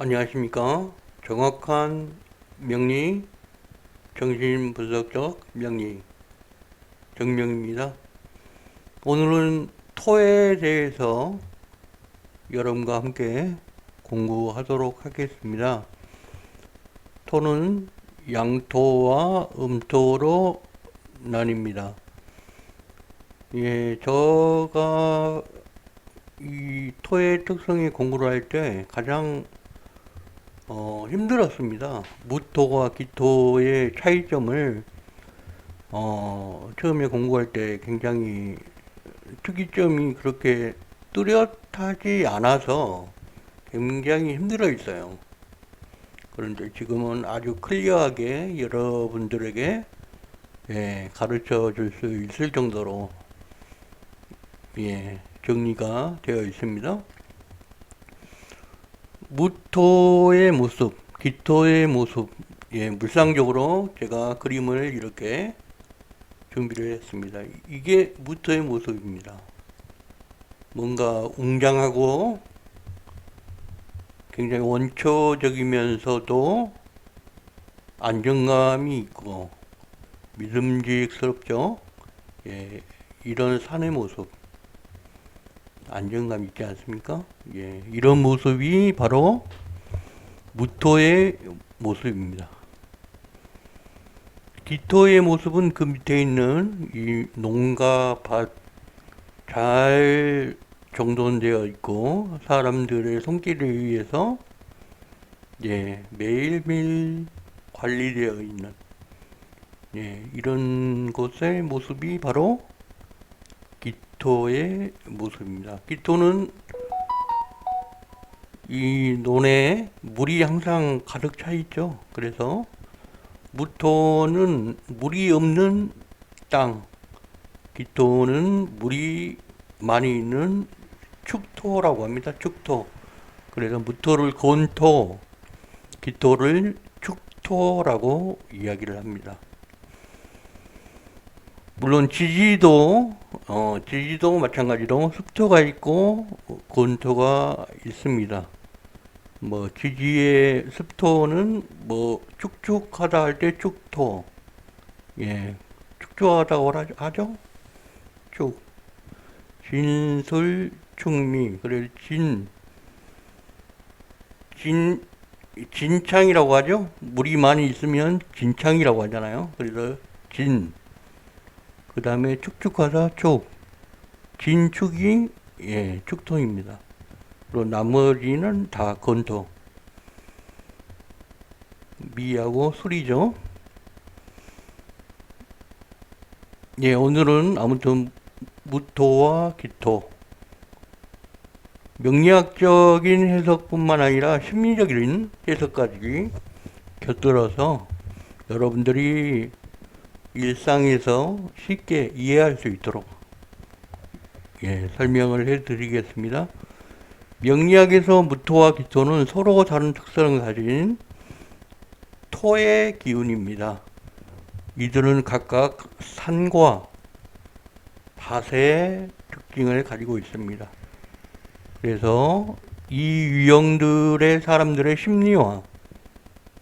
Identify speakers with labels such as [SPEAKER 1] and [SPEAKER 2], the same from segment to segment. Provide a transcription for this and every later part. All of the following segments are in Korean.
[SPEAKER 1] 안녕하십니까. 정확한 명리, 정신분석적 명리, 정명입니다. 오늘은 토에 대해서 여러분과 함께 공부하도록 하겠습니다. 토는 양토와 음토로 나뉩니다. 제가 이 토의 특성에 공부를 할 때 가장 힘들었습니다. 무토와 기토의 차이점을 처음에 공부할 때 굉장히 특이점이 그렇게 뚜렷하지 않아서 굉장히 힘들어 있어요. 그런데 지금은 아주 클리어하게 여러분들에게 가르쳐 줄 수 있을 정도로 정리가 되어 있습니다. 무토의 모습, 기토의 모습, 물상적으로 제가 그림을 이렇게 준비를 했습니다. 이게 무토의 모습입니다. 뭔가 웅장하고 굉장히 원초적이면서도 안정감이 있고 믿음직스럽죠. 이런 산의 모습, 안정감 있지 않습니까? 이런 모습이 바로 무토의 모습입니다. 기토의 모습은 그 밑에 있는 이 농가 밭 잘 정돈되어 있고 사람들의 손길에 의해서 매일매일 관리되어 있는 이런 곳의 모습이 바로 기토의 모습입니다. 기토는 이 논에 물이 항상 가득 차 있죠. 그래서 무토는 물이 없는 땅, 기토는 물이 많이 있는 축토라고 합니다. 축토. 그래서 무토를 건토, 기토를 축토라고 이야기를 합니다. 물론 지지도 마찬가지로 습토가 있고 건토가 있습니다. 지지의 습토는 축축하다 할 때 축토, 축축하다고 하죠. 축, 진술축미, 그래서 진창이라고 하죠. 물이 많이 있으면 진창이라고 하잖아요. 그래서 그 다음에 축축하다 진축이 축토입니다. 그리고 나머지는 다 건토. 미하고 술이죠. 오늘은 아무튼 무토와 기토, 명리학적인 해석뿐만 아니라 심리적인 해석까지 곁들여서 여러분들이 일상에서 쉽게 이해할 수 있도록 설명을 해드리겠습니다. 명리학에서 무토와 기토는 서로 다른 특성을 가진 토의 기운입니다. 이들은 각각 산과 밭의 특징을 가지고 있습니다. 그래서 이 유형들의 사람들의 심리와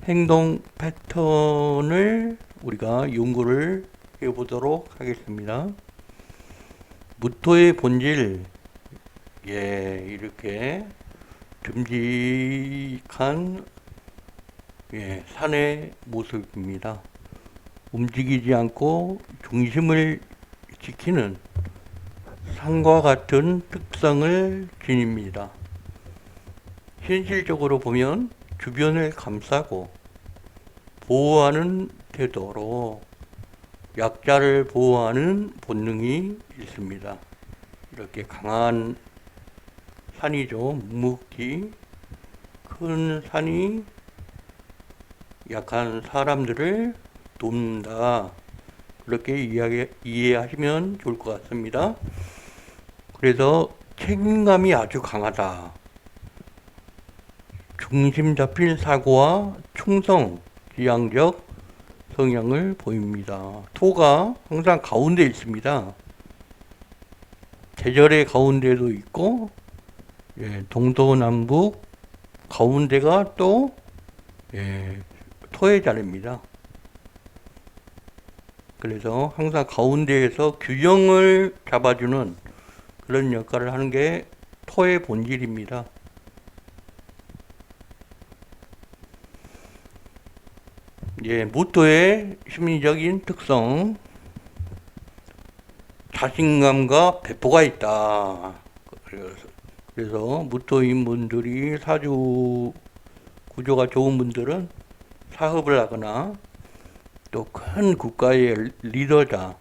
[SPEAKER 1] 행동 패턴을 우리가 연구를 해보도록 하겠습니다. 무토의 본질, 이렇게 듬직한 산의 모습입니다. 움직이지 않고 중심을 지키는 산과 같은 특성을 지닙니다. 현실적으로 보면 주변을 감싸고 보호하는 태도로 약자를 보호하는 본능이 있습니다. 이렇게 강한 산이죠. 묵묵히 큰 산이 약한 사람들을 돕는다. 그렇게 이해하시면 좋을 것 같습니다. 그래서 책임감이 아주 강하다. 중심 잡힌 사고와 충성, 지향적 성향을 보입니다. 토가 항상 가운데 있습니다. 계절의 가운데도 있고 동서남북 가운데가 또 토의 자리입니다. 그래서 항상 가운데에서 균형을 잡아주는 그런 역할을 하는 게 토의 본질입니다. 무토의 심리적인 특성, 자신감과 배포가 있다. 그래서 무토인 분들이 사주 구조가 좋은 분들은 사업을 하거나 또 큰 국가의 리더자,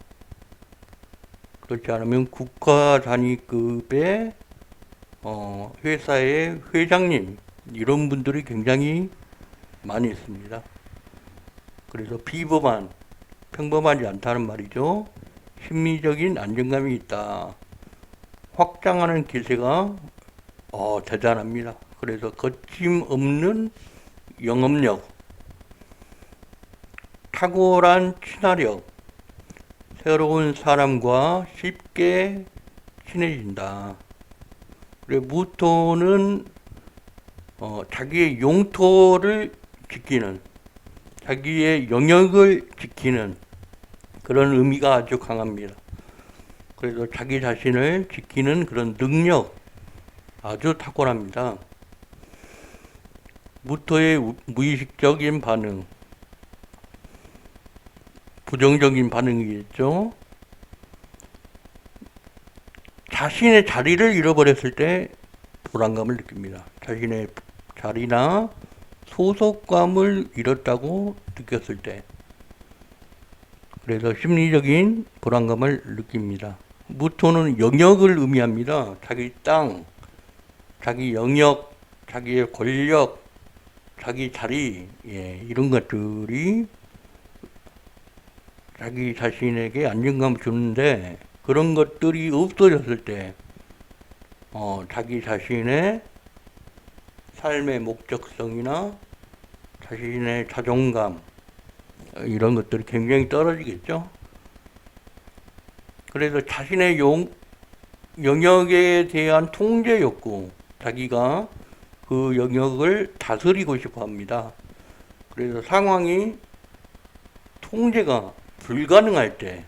[SPEAKER 1] 그렇지 않으면 국가 단위급의 회사의 회장님, 이런 분들이 굉장히 많이 있습니다. 그래서 평범하지 않다는 말이죠. 심리적인 안정감이 있다. 확장하는 기세가 대단합니다. 그래서 거침없는 영업력, 탁월한 친화력, 새로운 사람과 쉽게 친해진다. 그리고 무토는 자기의 용토를 지키는, 자기의 영역을 지키는 그런 의미가 아주 강합니다. 그래서 자기 자신을 지키는 그런 능력 아주 탁월합니다. 무토의 무의식적인 반응, 부정적인 반응이겠죠. 자신의 자리를 잃어버렸을 때 불안감을 느낍니다. 자신의 자리나 소속감을 잃었다고 느꼈을 때, 그래서 심리적인 불안감을 느낍니다. 무토는 영역을 의미합니다. 자기 땅, 자기 영역, 자기의 권력, 자기 자리, 이런 것들이 자기 자신에게 안정감을 주는데, 그런 것들이 없어졌을 때 자기 자신의 삶의 목적성이나 자신의 자존감, 이런 것들이 굉장히 떨어지겠죠. 그래서 자신의 영역에 대한 통제 욕구, 자기가 그 영역을 다스리고 싶어 합니다. 그래서 상황이 통제가 불가능할 때,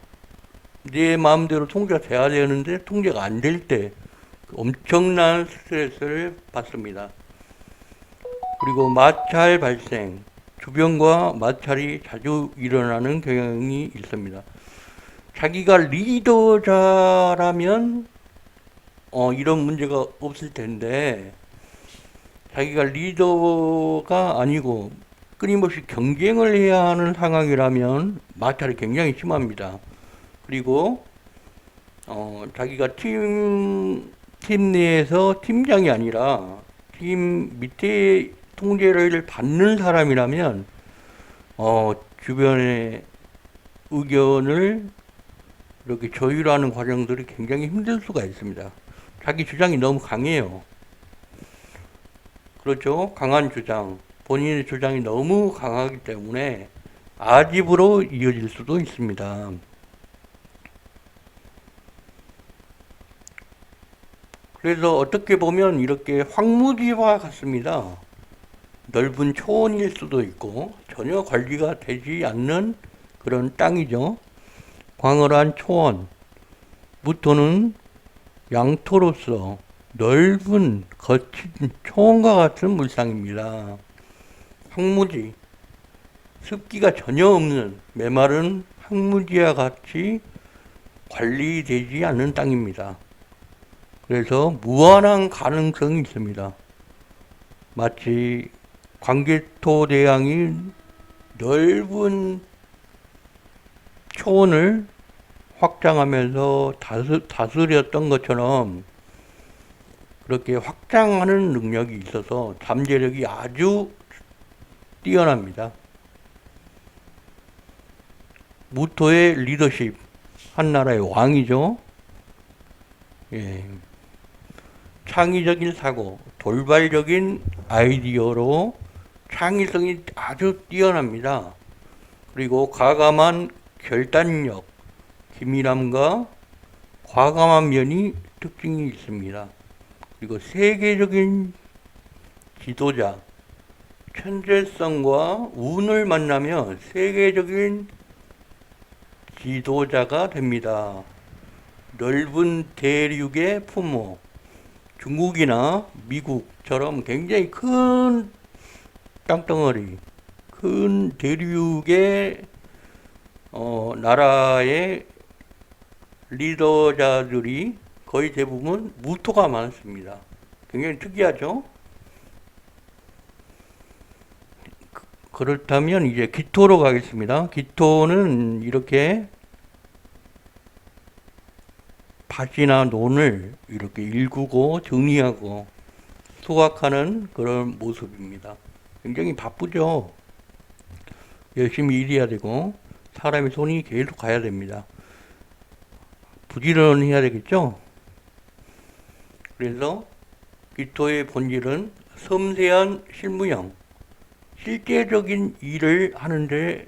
[SPEAKER 1] 내 마음대로 통제가 돼야 되는데 통제가 안 될 때 엄청난 스트레스를 받습니다. 그리고 마찰 발생, 주변과 마찰이 자주 일어나는 경향이 있습니다. 자기가 리더자라면 이런 문제가 없을 텐데, 자기가 리더가 아니고 끊임없이 경쟁을 해야 하는 상황이라면 마찰이 굉장히 심합니다. 그리고 자기가 팀 내에서 팀장이 아니라 팀 밑에 통제를 받는 사람이라면 주변의 의견을 이렇게 조율하는 과정들이 굉장히 힘들 수가 있습니다. 자기 주장이 너무 강해요. 그렇죠? 강한 주장, 본인의 주장이 너무 강하기 때문에 아집으로 이어질 수도 있습니다. 그래서 어떻게 보면 이렇게 황무지와 같습니다. 넓은 초원일 수도 있고 전혀 관리가 되지 않는 그런 땅이죠. 광활한 초원, 무토는 양토로서 넓은 거친 초원과 같은 물상입니다. 황무지, 습기가 전혀 없는 메마른 황무지와 같이 관리되지 않는 땅입니다. 그래서 무한한 가능성이 있습니다. 마치 광개토 대왕이 넓은 초원을 확장하면서 다스렸던 것처럼 그렇게 확장하는 능력이 있어서 잠재력이 아주 뛰어납니다. 무토의 리더십, 한 나라의 왕이죠. 창의적인 사고, 돌발적인 아이디어로 창의성이 아주 뛰어납니다. 그리고 과감한 결단력, 기민함과 과감한 면이 특징이 있습니다. 그리고 세계적인 지도자, 천재성과 운을 만나며 세계적인 지도자가 됩니다. 넓은 대륙의 품목, 중국이나 미국처럼 굉장히 큰 땅덩어리, 큰 대륙의 나라의 리더자들이 거의 대부분 무토가 많습니다. 굉장히 특이하죠? 그렇다면 이제 기토로 가겠습니다. 기토는 이렇게 밭이나 논을 이렇게 일구고 정리하고 수확하는 그런 모습입니다. 굉장히 바쁘죠. 열심히 일해야 되고 사람의 손이 계속 가야 됩니다. 부지런해야 되겠죠. 그래서 기토의 본질은 섬세한 실무형, 실제적인 일을 하는데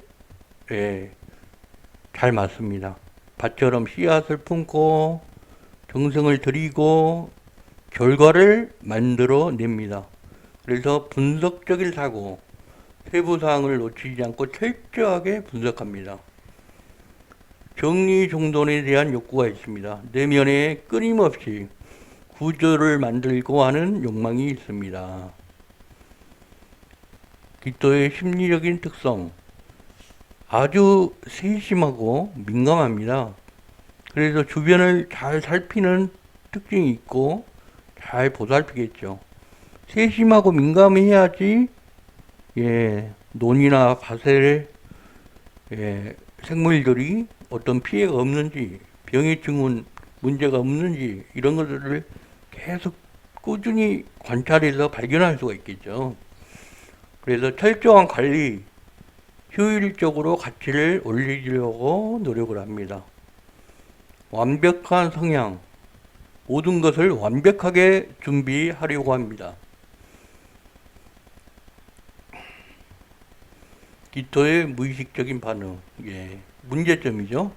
[SPEAKER 1] 잘 맞습니다. 밭처럼 씨앗을 품고 정성을 들이고 결과를 만들어냅니다. 그래서 분석적인 사고, 세부사항을 놓치지 않고 철저하게 분석합니다. 정리정돈에 대한 욕구가 있습니다. 내면에 끊임없이 구조를 만들고 하는 욕망이 있습니다. 기토의 심리적인 특성, 아주 세심하고 민감합니다. 그래서 주변을 잘 살피는 특징이 있고 잘 보살피겠죠. 세심하고 민감해야지 논이나 밭에 생물들이 어떤 피해가 없는지, 병의 증후군 문제가 없는지 이런 것들을 계속 꾸준히 관찰해서 발견할 수가 있겠죠. 그래서 철저한 관리, 효율적으로 가치를 올리려고 노력을 합니다. 완벽한 성향, 모든 것을 완벽하게 준비하려고 합니다. 기토의 무의식적인 반응, 문제점이죠.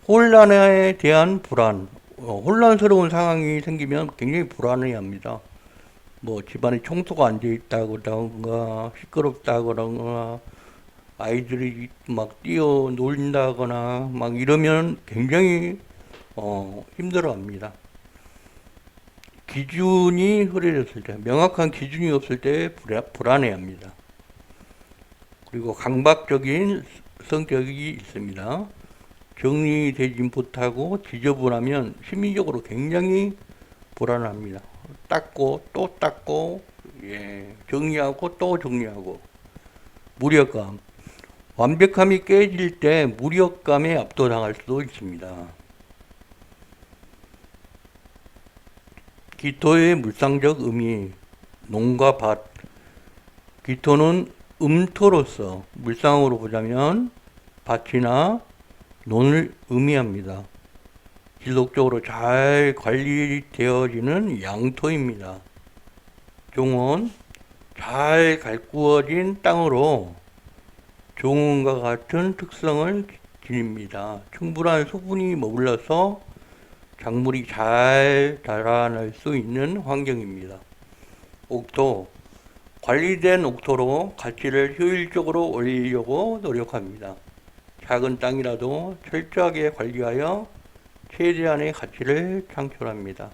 [SPEAKER 1] 혼란에 대한 불안, 혼란스러운 상황이 생기면 굉장히 불안해합니다. 뭐 집안에 청소가 안 돼 있다거나 시끄럽다거나 아이들이 막 뛰어놀다거나 막 이러면 굉장히 힘들어합니다. 기준이 흐려졌을 때, 명확한 기준이 없을 때 불안해합니다. 그리고 강박적인 성격이 있습니다. 정리되지 못하고 지저분하면 심리적으로 굉장히 불안합니다. 닦고 또 닦고 정리하고 또 정리하고. 무력감, 완벽함이 깨질 때 무력감에 압도당할 수도 있습니다. 기토의 물상적 의미, 농과 밭. 기토는 음토로서 물상으로 보자면 밭이나 논을 의미합니다. 지속적으로 잘 관리되어지는 양토입니다. 종은 잘 가꾸어진 땅으로 종원과 같은 특성을 지닙니다. 충분한 수분이 머물러서 작물이 잘 자라날 수 있는 환경입니다. 옥토, 관리된 옥토로 가치를 효율적으로 올리려고 노력합니다. 작은 땅이라도 철저하게 관리하여 최대한의 가치를 창출합니다.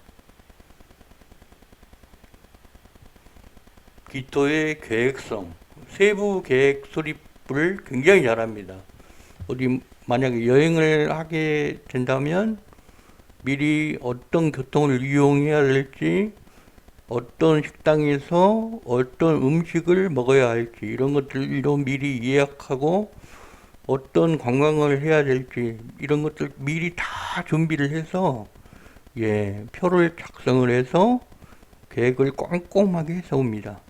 [SPEAKER 1] 기토의 계획성, 세부 계획 수립을 굉장히 잘합니다. 어디 만약에 여행을 하게 된다면 미리 어떤 교통을 이용해야 될지, 어떤 식당에서 어떤 음식을 먹어야 할지 이런 것들도 미리 예약하고 어떤 관광을 해야 될지 이런 것들 미리 다 준비를 해서 표를 작성을 해서 계획을 꼼꼼하게 세웁니다.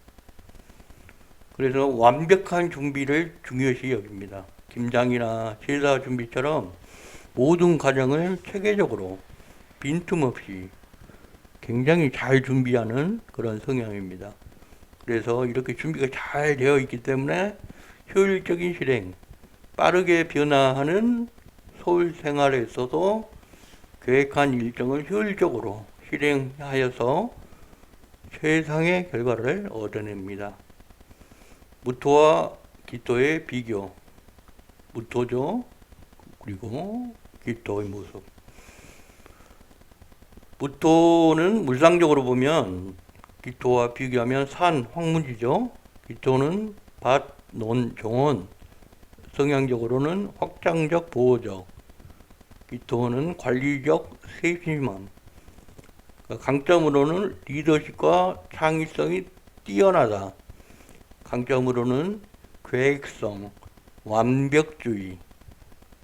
[SPEAKER 1] 그래서 완벽한 준비를 중요시 여깁니다. 김장이나 제사 준비처럼 모든 과정을 체계적으로 빈틈없이 굉장히 잘 준비하는 그런 성향입니다. 그래서 이렇게 준비가 잘 되어 있기 때문에 효율적인 실행, 빠르게 변화하는 서울 생활에 있어서 계획한 일정을 효율적으로 실행하여서 최상의 결과를 얻어냅니다. 무토와 기토의 비교. 무토죠. 그리고 기토의 모습. 무토는 물상적으로 보면 기토와 비교하면 산, 황무지죠. 기토는 밭, 논, 정원. 성향적으로는 확장적, 보호적. 기토는 관리적, 세심함. 강점으로는 리더십과 창의성이 뛰어나다. 강점으로는 계획성, 완벽주의.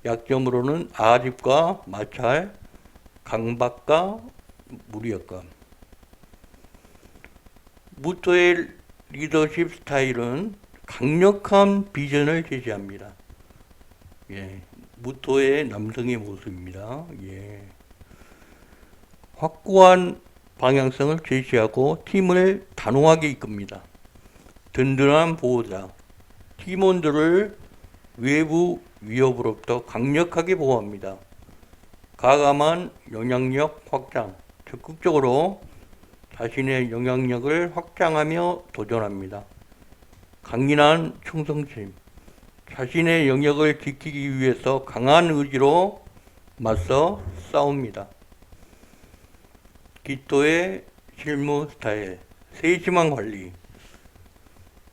[SPEAKER 1] 약점으로는 아집과 마찰, 강박과 무력감. 무토의 리더십 스타일은 강력한 비전을 제시합니다. 예, 무토의 남성의 모습입니다. 예. 확고한 방향성을 제시하고 팀을 단호하게 이끕니다. 든든한 보호자. 팀원들을 외부 위협으로부터 강력하게 보호합니다. 과감한 영향력 확장. 적극적으로 자신의 영향력을 확장하며 도전합니다. 강인한 충성심. 자신의 영역을 지키기 위해서 강한 의지로 맞서 싸웁니다. 기토의 실무 스타일. 세심한 관리.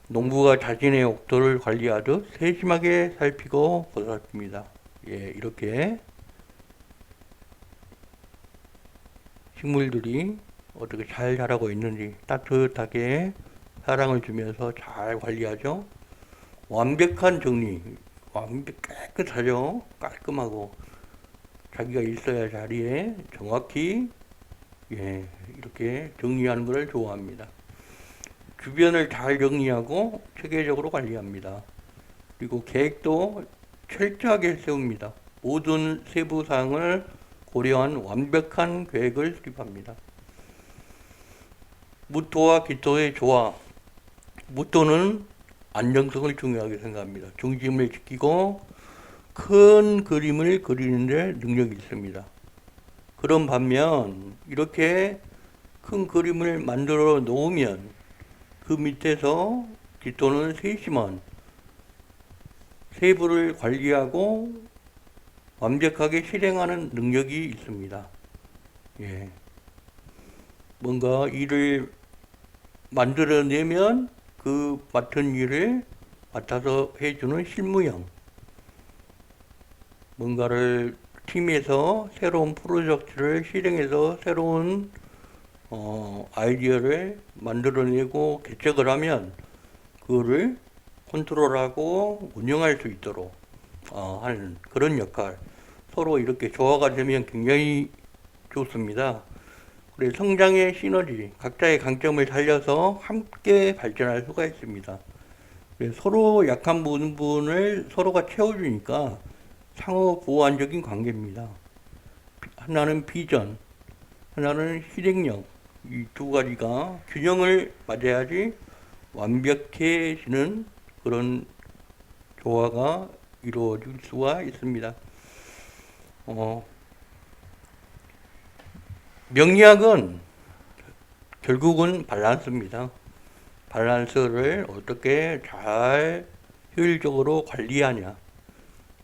[SPEAKER 1] 농부가 자신의 옥토를 관리하듯 세심하게 살피고 보살핍니다. 예, 이렇게 식물들이 어떻게 잘 자라고 있는지 따뜻하게 사랑을 주면서 잘 관리하죠. 완벽한 정리. 깨끗하죠. 깔끔하고 자기가 있어야 자리에 정확히 이렇게 정리하는 것을 좋아합니다. 주변을 잘 정리하고 체계적으로 관리합니다. 그리고 계획도 철저하게 세웁니다. 모든 세부 사항을 고려한 완벽한 계획을 수립합니다. 무토와 기토의 조화. 무토는 안정성을 중요하게 생각합니다. 중심을 지키고 큰 그림을 그리는 데 능력이 있습니다. 그런 반면 이렇게 큰 그림을 만들어 놓으면 그 밑에서 기토는 세심한 세부를 관리하고 완벽하게 실행하는 능력이 있습니다. 예. 뭔가 일을 만들어내면 그 맡은 일을 맡아서 해주는 실무형. 뭔가를 팀에서 새로운 프로젝트를 실행해서 새로운 아이디어를 만들어내고 개척을 하면 그거를 컨트롤하고 운영할 수 있도록 하는 그런 역할. 서로 이렇게 조화가 되면 굉장히 좋습니다. 그래서 성장의 시너지, 각자의 강점을 살려서 함께 발전할 수가 있습니다. 그래서 서로 약한 부분을 서로가 채워주니까 상호 보완적인 관계입니다. 하나는 비전, 하나는 실행력. 이 두 가지가 균형을 맞아야지 완벽해지는 그런 조화가 이루어질 수가 있습니다. 명리학은 결국은 밸런스입니다. 밸런스를 어떻게 잘 효율적으로 관리하냐.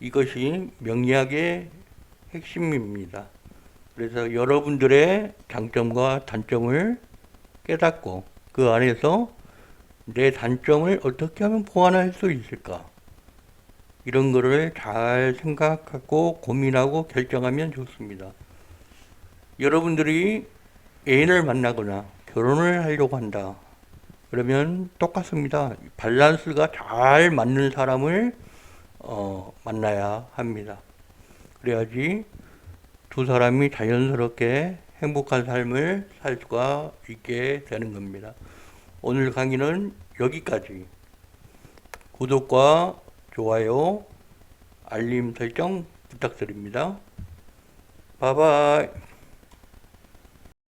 [SPEAKER 1] 이것이 명리학의 핵심입니다. 그래서 여러분들의 장점과 단점을 깨닫고 그 안에서 내 단점을 어떻게 하면 보완할 수 있을까? 이런 거를 잘 생각하고 고민하고 결정하면 좋습니다. 여러분들이 애인을 만나거나 결혼을 하려고 한다. 그러면 똑같습니다. 밸런스가 잘 맞는 사람을 만나야 합니다. 그래야지 두 사람이 자연스럽게 행복한 삶을 살 수가 있게 되는 겁니다. 오늘 강의는 여기까지. 구독과 좋아요, 알림 설정 부탁드립니다. 바이바이.